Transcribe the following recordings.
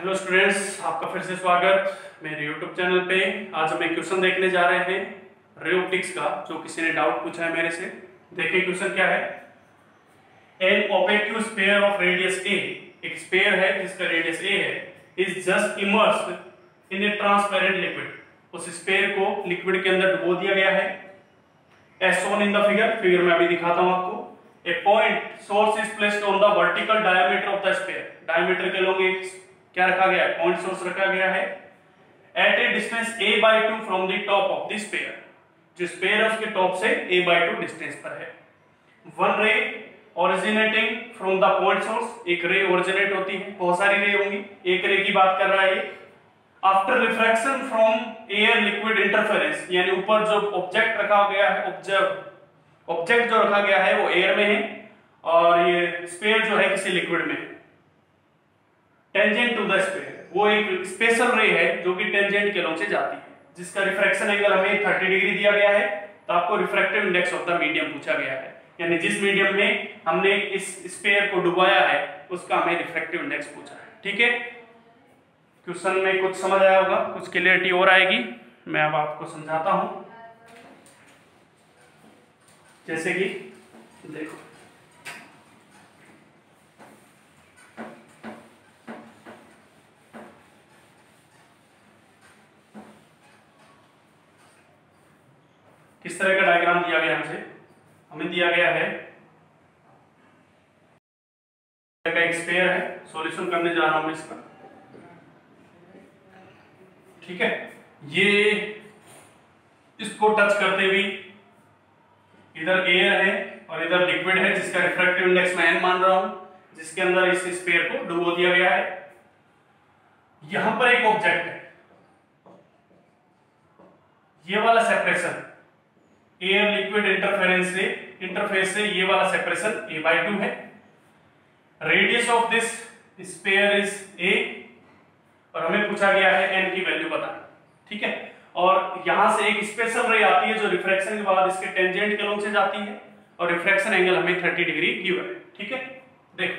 Hello students, आपका फिर से स्वागत मेरे यूट्यूब चैनल पे। आज हम एक क्वेश्चन देखने जा रहे हैं रे ऑप्टिक्स का, जो किसी ने डाउट पूछा है मेरे से। देखिए क्वेश्चन क्या है। An opaque sphere of radius a, एक स्फीयर है जिसका रेडियस ए है, is just immersed in a transparent liquid. उस स्फीयर को लिक्विड के अंदर डुबो दिया गया है, as shown in the figure में अभी दिखाता हूं आपको। A point source is placed on the vertical diameter of the sphere. Diameter के लोग एक क्या रखा गया है, पॉइंट सोर्स रखा गया है at a distance a/2 from the top of the sphere. जो स्फीयर है उसके टॉप से a/2 डिस्टेंस पर है। वन रे originating from the point source, एक रे ओरिजिनेट होती है, बहुत सारी रे होंगी, एक रे की बात कर रहा है ये। After refraction from air liquid interference, यानी ऊपर जो ऑब्जेक्ट रखा गया है, ऑब्जेक्ट जो रखा गया है वो एयर में है और ये स्फीयर जो है किसी लिक्विड में है। टेंजेंट टू द स्फीयर, वो एक स्पेशल रे है जो कि टेंजेंट के लोग से जाती है, जिसका रिफ्रैक्शन एंगल हमें 30 डिग्री दिया गया है। तो आपको refractive index of the medium पूछा गया है, यानी जिस मीडियम में हमने इस स्फीयर को डुबाया है उसका हमें रिफ्रैक्टिव इंडेक्स पूछा है। ठीक है, क्वेश्चन में कुछ समझ आया होगा, कुछ क्लियरिटी और आएगी। मैं अब आपको समझाता हूं। जैसे कि देखो, किस तरह का डायग्राम दिया गया हमें दिया गया है एक स्फीयर है, सॉल्यूशन करने जा रहा हूं मैं इसका। ठीक है, ये इसको टच करते हुए इधर एयर है और इधर लिक्विड है जिसका रिफ्रैक्टिव इंडेक्स मैं n मान रहा हूं, जिसके अंदर इस स्फीयर को डुबो दिया गया है। यहां पर एक ऑब्जेक्ट है, ये वाला सेपरेशन एयर लिक्विड इंटरफेस से ये वाला सेपरेशन a/2 है। Radius of this sphere is a और हमें पूछा गया है n की वैल्यू बताना। ठीक है, और यहां से एक स्पेशल रे आती है जो रिफ्रैक्शन के बाद इसके टेंजेंट के लोग से जाती है और रिफ्रैक्शन एंगल हमें 30 डिग्री गिवन है। ठीक है, देखो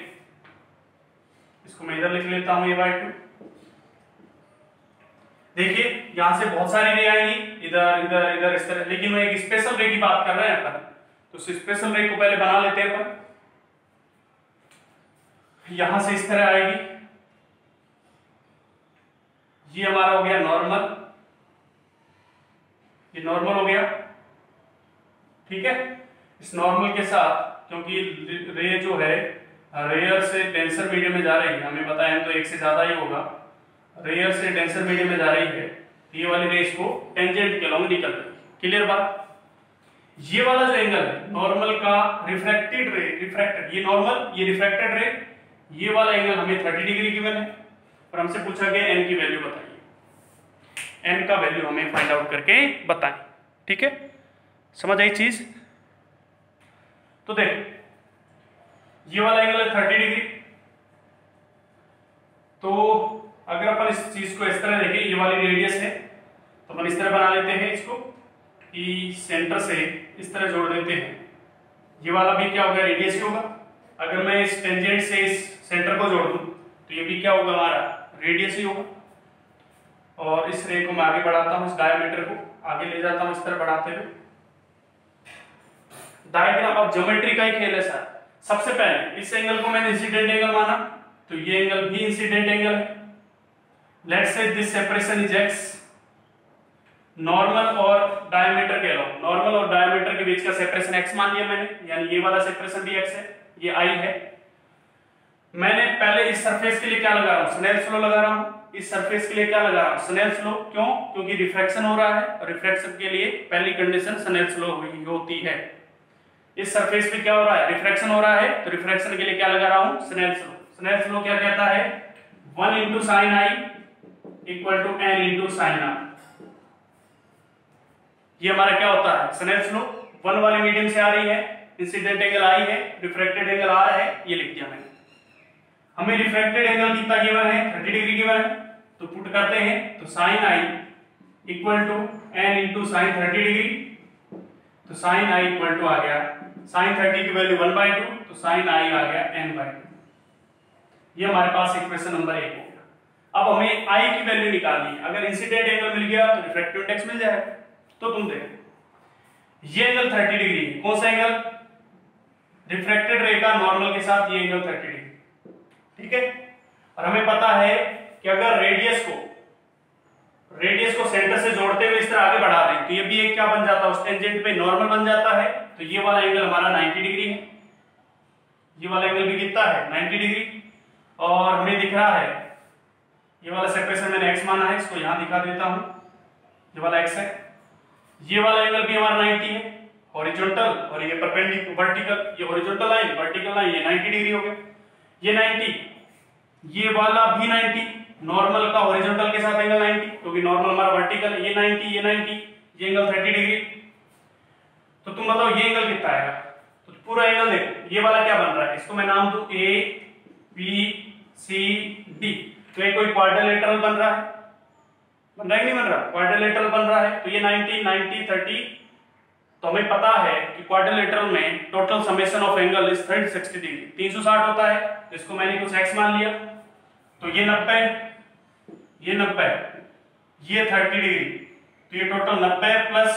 इसको मैं इधर लिख लेता हूं a/2। देखिए यहां से बहुत सारी रे आएंगी, इधर इधर इधर इस तरह, लेकिन मैं एक स्पेशल रे की बात कर रहे हैं अपन, तो स्पेशल रे को पहले बना लेते हैं अपन। यहां से इस तरह आएगी, ये हमारा हो गया नॉर्मल, ये नॉर्मल हो गया। ठीक है, इस नॉर्मल के साथ क्योंकि रे जो है रेयर से डेंसर मीडियम में जा रही है, हमें पता है तो एक से ज्यादा ही होगा, रेयर से डेंसर मीडियम में जा रही है, ये वाली रे इसको टेंजेंट के लॉन्ग निकल रही है। क्लियर बात। ये वाला जो एंगल है नॉर्मल का रिफ्रैक्टेड ये नॉर्मल, ये रिफ्रैक्टेड रे, ये वाला एंगल हमें 30 डिग्री गिवन है और हमसे पूछा गया n की वैल्यू बताइए। n का वैल्यू हमें फाइंड आउट करके बताएं। ठीक है, समझ आई चीज। तो देखो ये वाला एंगल है 30 डिग्री, तो अगर अपन इस चीज को इस तरह देखें, ये वाली रेडियस है तो अपन इस तरह बना लेते हैं इसको कि सेंटर से इस तरह जोड़ देते हैं। ये वाला भी क्या होगा, रेडियस ही होगा। अगर मैं इस टेंजेंट से इस सेंटर को जोड़ दूं तो ये भी क्या होगा, हमारा रेडियस ही होगा। और इस रे को मैं आगे बढ़ाता हूं, इस डायमीटर को आगे ले जाता हूं इस तरह बढ़ाते हुए। डायग्राम अब ज्योमेट्री का ही खेल है सर। सबसे पहले इस एंगल को मैंने इंसिडेंट एंगल माना, तो ये एंगल भी इंसिडेंट एंगल है। Let's say this separation is x। Normal और डायमीटर के लो, नॉर्मल और डायमीटर के बीच का सेपरेशन x मान लिया मैंने, यानी ये वाला सेपरेशन भी x है, ये i है। मैंने पहले इस सरफेस के लिए क्या लगा रहा हूं, स्नेल्स लॉ लगा रहा हूं। इस सरफेस के लिए क्या लगा रहा हूं, स्नेल्स लॉ। क्यों? क्योंकि रिफ्रैक्शन हो रहा है और रिफ्रैक्शन के लिए पहली कंडीशन स्नेल्स लॉ होती है। इस सरफेस पे क्या हो रहा है, रिफ्रैक्शन हो रहा है, तो रिफ्रैक्शन के लिए क्या लगा रहा हूं, स्नेल्स लॉ। स्नेल्स लॉ क्या कहता है, 1 * sin i = n * sin r। ये हमारा क्या होता है, स्नेल्स लॉ। 1 वाले मीडियम से आ रही है, इंसिडेंट एंगल i है, रिफ्रैक्टेड एंगल r है, ये लिख दिया मैंने। हमें रिफ्रैक्टेड एंगल कितना गिवन है, 30 डिग्री गिवन है, तो पुट करते हैं तो sin i = n * sin 30 degree. तो sin i = आ गया sin 30 की वैल्यू 1/2, तो sin i आ गया n/2। ये हमारे पास इक्वेशन नंबर 1 हो गया। अब हमें आई की वैल्यू निकालनी है। अगर इंसिडेंट एंगल मिल गया तो रिफ्रैक्टिव इंडेक्स मिल जाएगा। तो तुम देखो ये एंगल 30 डिग्री है। कौन सा एंगल? रिफ्रैक्टेड रे का नॉर्मल के साथ ये एंगल 30 डिग्री, ठीक है। और हमें पता है कि अगर रेडियस को सेंटर से जोड़ते हुए इस तरह आगे बढ़ा दें तो ये भी एक क्या बन जाता है, उस टेंजेंट पे नॉर्मल बन जाता है। तो ये वाला एंगल हमारा 90 डिग्री है। ये वाला एंगल भी कितना है? 90 डिग्री। और हमें दिख रहा है ये वाला सेपरेशन मैंने x माना है, इसको यहां दिखा देता हूं। ये वाला x है। ये वाला एंगल भी हमारा 90 है हॉरिजॉन्टल, और ये परपेंडिकुलर वर्टिकल, ये हॉरिजॉन्टल लाइन वर्टिकल लाइन, ये 90 डिग्री हो गया। ये 90, ये वाला भी 90, नॉर्मल का हॉरिजॉन्टल के साथ एंगल 90, क्योंकि नॉर्मल हमारा वर्टिकल, ये 90, ये 90, ये एंगल 30 डिग्री। तो तुम बताओ ये एंगल कितना आएगा? तो पूरा एंगल देखो, ये वाला क्या बन रहा है, इसको मैं नाम दूं ए बी सी डी। तो ये कोई क्वाड्रिलेटरल बन रहा है, बन रहा है कि नहीं बन रहा? क्वाड्रिलेटरल बन रहा है। तो ये 90 90 30, तो हमें पता है कि क्वाड्रिलेटरल में total summation of angle is 360 degree, 360 होता है। तो इसको मैंने कुछ x मान लिया, तो ये 90, ये 90, ये 30 डिग्री, तो ये टोटल 90 प्लस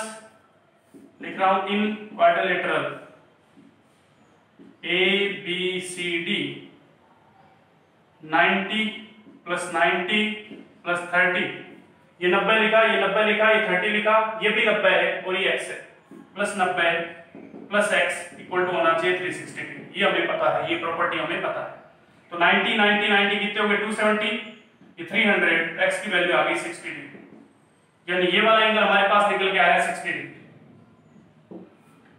लिख रहा हूं in quadrilateral A B C D, 90 plus 90 plus 30, ये 90 लिखा, ये 90 लिखा, ये 30 लिखा, ये भी 90 है और ये x है, प्लस 90 प्लस x इक्वल टू होना चाहिए 360 डिग्री। ये हमें पता है, ये प्रॉपर्टी हमें पता है। तो 90 90 90 कितने हो गए? 270, ये 300, x की वैल्यू आ गई 60 डिग्री। यानी ये वाला एंगल हमारे पास निकल के आया 60 डिग्री।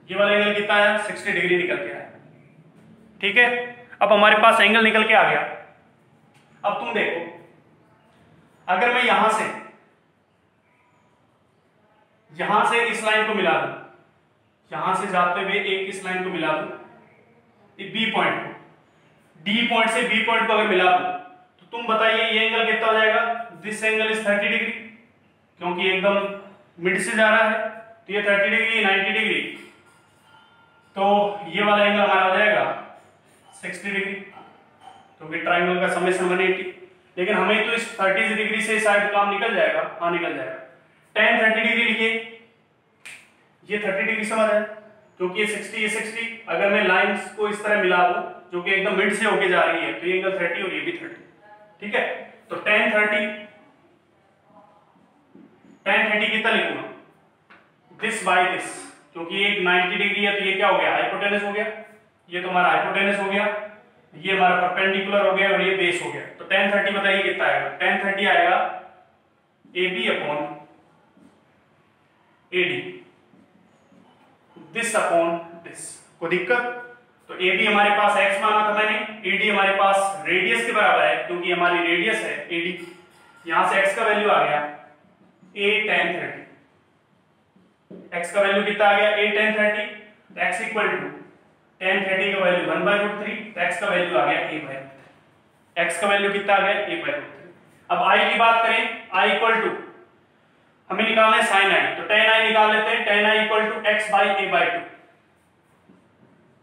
ये वाला एंगल कितना आया? 60 डिग्री निकल के आया, ठीक है। अब हमारे पास एंगल निकल के आ गया। अब तुम देखो, अगर मैं यहां से इस लाइन को मिला दूं, यहां से जाते हुए एक इस लाइन को मिला दूं बी पॉइंट को, डी पॉइंट से बी पॉइंट को अगर मिला दूं, तो तुम बताइए ये एंगल कितना हो जाएगा? दिस एंगल इज 30 डिग्री, क्योंकि एकदम मिड से जा रहा है। तो ये 30 डिग्री, 90 डिग्री, तो ये वाला एंगल हमारा हो जाएगा 60 डिग्री, क्योंकि ट्राइंगल का समेशन 180। लेकिन हमें तो इस 30 डिग्री से शायद काम निकल जाएगा। हाँ निकल जाएगा। tan 30 डिग्री लिखिए, ये 30 डिग्री समझ है, क्योंकि ये 60, ये 60। अगर मैं लाइंस को इस तरह मिला दूं जो कि एकदम मिड से होके जा रही है, तो ये एंगल 30 और ये भी 30, ठीक है। तो tan 30 कितना लिखूंगा? दिस बाय दिस, क्योंकि ये 90 डिग्री है, तो ये क्या हो गया? हाइपोटेनस हो गया। ये तो हमारा हाइपोटेनस हो गया, ये हमारा परपेंडिकुलर हो गया और ये बेस हो गया। तो tan 30 बताइए कितना आएगा? tan 30 आएगा AB upon AD, this upon this. कोई दिक्कत? तो AB हमारे पास x माना था मैंने, AD हमारे पास रेडियस के बराबर है, क्योंकि हमारी रेडियस है AD। यहां से x का वैल्यू आ गया a tan 30। x का वैल्यू कितना आ गया? a tan 30। तो x इक्वल टू tan 30 का वैल्यू 1/√3, तो x का वैल्यू आ गया a/√3। x का वैल्यू कितना आ गया? a/√3। अब i की बात करें, i इक्वल टू हमें निकालना है sin i, तो tan i निकाल लेते हैं। tan i equal to x by a/2।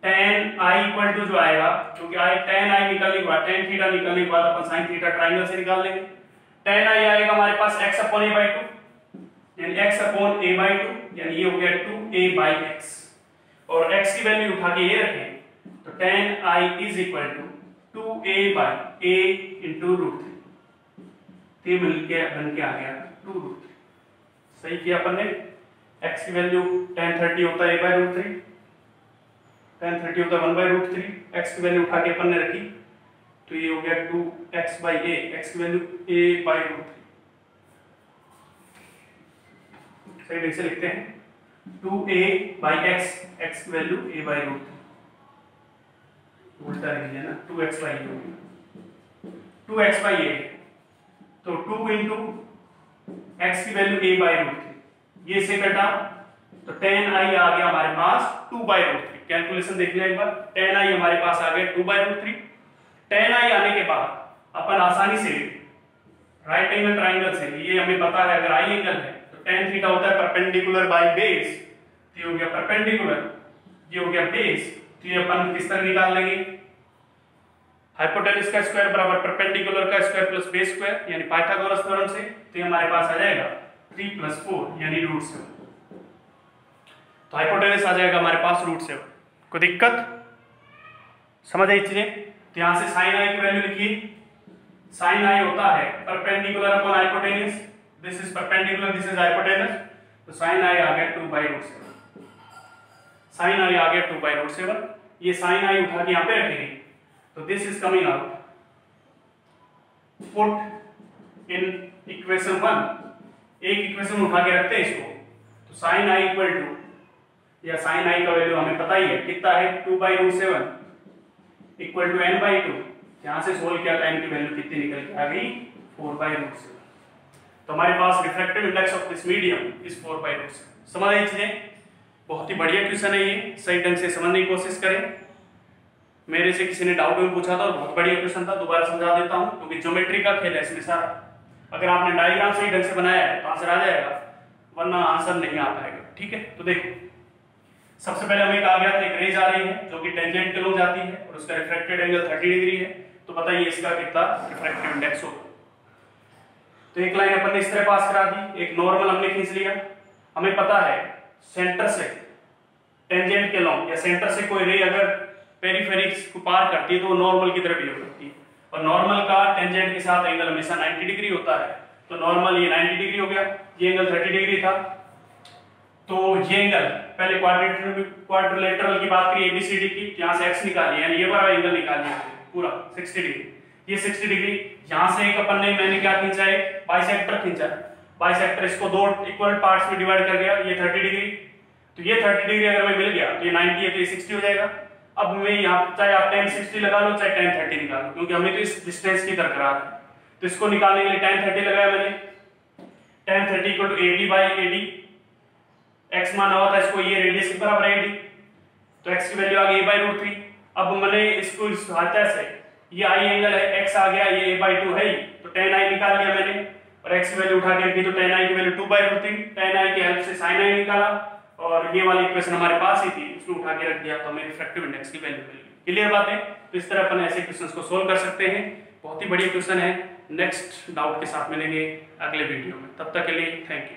tan i equal to जो आएगा, क्योंकि tan i निकलने के बाद, tan थीटा निकलने के बाद अपन sin थीटा ट्रायंगल से निकाल लेंगे। tan i आएगा हमारे पास x अपॉन a/2, यानी x अपॉन a/2, यानी ये हो गया 2a/x। और x की वैल्यू उठा के ये रखें, तो tan i is equal to 2a/a into √3। ये मिलके बन के आ गया 2√3। सही किया अपन ने। x की वैल्यू tan 30 होता है a/√3, tan 30 होता है 1/√3। x की वैल्यू उठा के अपन ने रखी, तो ये हो गया 2x/a, x की वैल्यू a/√3। सही ढंग से लिखते हैं, 2a/x, x की वैल्यू a/√3। उल्टा लिख लिया ना, 2x/a हो गया 2x/a, तो 2 इंटू x की वैल्यू a/√3, ये से कटा, तो tan i आ गया हमारे पास 2/√3। कैलकुलेशन देख लें एक बार, tan i हमारे पास आ गया 2/√3। tan i आने के बाद अपन आसानी से राइट एंगल ट्रायंगल से, ये हमें पता है अगर i एंगल है तो tan थीटा होता है परपेंडिकुलर बाय बेस, तो ये हो गया परपेंडिकुलर, ये हो गया बेस, तो ये अपन किस तरह निकाल लेंगे? हाइपोटेनस का स्क्वायर बराबर परपेंडिकुलर का स्क्वायर प्लस बेस स्क्वायर यानी पाइथागोरस थ्योरम से, तो ये हमारे पास आ जाएगा 3 + 4 यानी √7। तो हाइपोटेनस आ जाएगा हमारे पास √7। कोई दिक्कत समझ आई चीजें? तो यहां से sin i की वैल्यू लिखिए। sin i होता है perpendicular upon hypotenuse, this is perpendicular, this is hypotenuse, तो sin i आ गया 2/√7। sin i आ गया 2/√7। ये sin i उठा के यहां पे रखेंगे, तो this is coming out, put in equation 1। एक इक्वेशन उठा के रखते हैं इसको, तो sin i इक्वल टू, या sin i का वैल्यू हमें पता ही है कितना है, 2/√7 इक्वल टू n/2। यहां से सोल्व किया तो n की वैल्यू कितनी निकल के आ गई, 4/√7। तो हमारे पास refractive index of this medium is 4/√7। समझ आई चीजें? बहुत ही बढ़िया क्वेश्चन है ये, सही ढंग से समझने की कोशिश करें। मेरे से किसी ने डाउट में पूछा था, बहुत बढ़िया क्वेश्चन था, दोबारा समझा देता हूं क्योंकि ज्योमेट्री का खेल है इसमें सारा। अगर आपने डायग्राम सही ढंग से बनाया है तो आंसर आ जाएगा, वरना आंसर नहीं आ पाएगा। ठीक है, तो देखो सबसे पहले हमें कहा गया था एक रेज आ रही है जो कि टेंजेंट के लोग जाती है और उसका रिफ्रैक्टेड एंगल 30 डिग्री है, तो बताइए इसका कितना रिफ्रैक्टिव इंडेक्स होगा। तो एक लाइन अपन ने इस तरह पास करा दी, एक नॉर्मल हमने खींच लिया। हमें पता है सेंटर से टेंजेंट के लॉन्ग या सेंटर से कोई रे अगर पेरिफेरी को पार करती है तो वो नॉर्मल की तरफ बिहेव करती है, और नॉर्मल का टेंजेंट के साथ एंगल हमेशा 90 डिग्री होता है। तो नॉर्मल ये 90 डिग्री हो गया, ये एंगल 30 डिग्री था। तो ये एंगल पहले क्वाड्रिलेटरल की बात करिए एबीसीडी की, यहां से x निकालिए यानी ये वाला एंगल निकालिए पूरा 60 डिग्री, ये 60 डिग्री। यहां से एक अपन ने मैंने क्या खींचा है, बाइसेक्टर खींचा। बाइसेक्टर इसको दो इक्वल पार्ट्स में डिवाइड कर दिया, ये 30 डिग्री, तो ये 30 डिग्री अगर मैं मिल गया तो ये 90 है तो ये 60 हो जाएगा। अब मैं यहाँ चाहे आप tan 60 लगा लो चाहे tan 30 निकालो, क्योंकि हमें तो इस डिस्टेंस की दरकार है, तो इसको निकालने के लिए tan 30 लगाया मैंने। tan 30 = AD/AD, x माना हुआ था इसको, ये रेडियस के बराबर है AD, तो x की वैल्यू आ गई a/√3। अब मैंने इसको इस सहायता से, ये i एंगल है, x आ गया, ये a/2 है ही, तो tan i निकाल लिया मैंने, और x की वैल्यू उठा के रखी तो tan i की वैल्यू 2/√3, tan i की हेल्प से sin i निकाला, और ये वाली इक्वेशन हमारे पास ही थी, उसको उठा के रख दिया तो हमें रिफ्रैक्टिव इंडेक्स की वैल्यू मिल गई। क्लियर बात है? तो इस तरह अपन ऐसे क्वेश्चंस को सोल्व कर सकते हैं। बहुत ही बढ़िया क्वेश्चन है। नेक्स्ट डाउट के साथ मिलेंगे अगले वीडियो में, तब तक के लिए थैंक यू।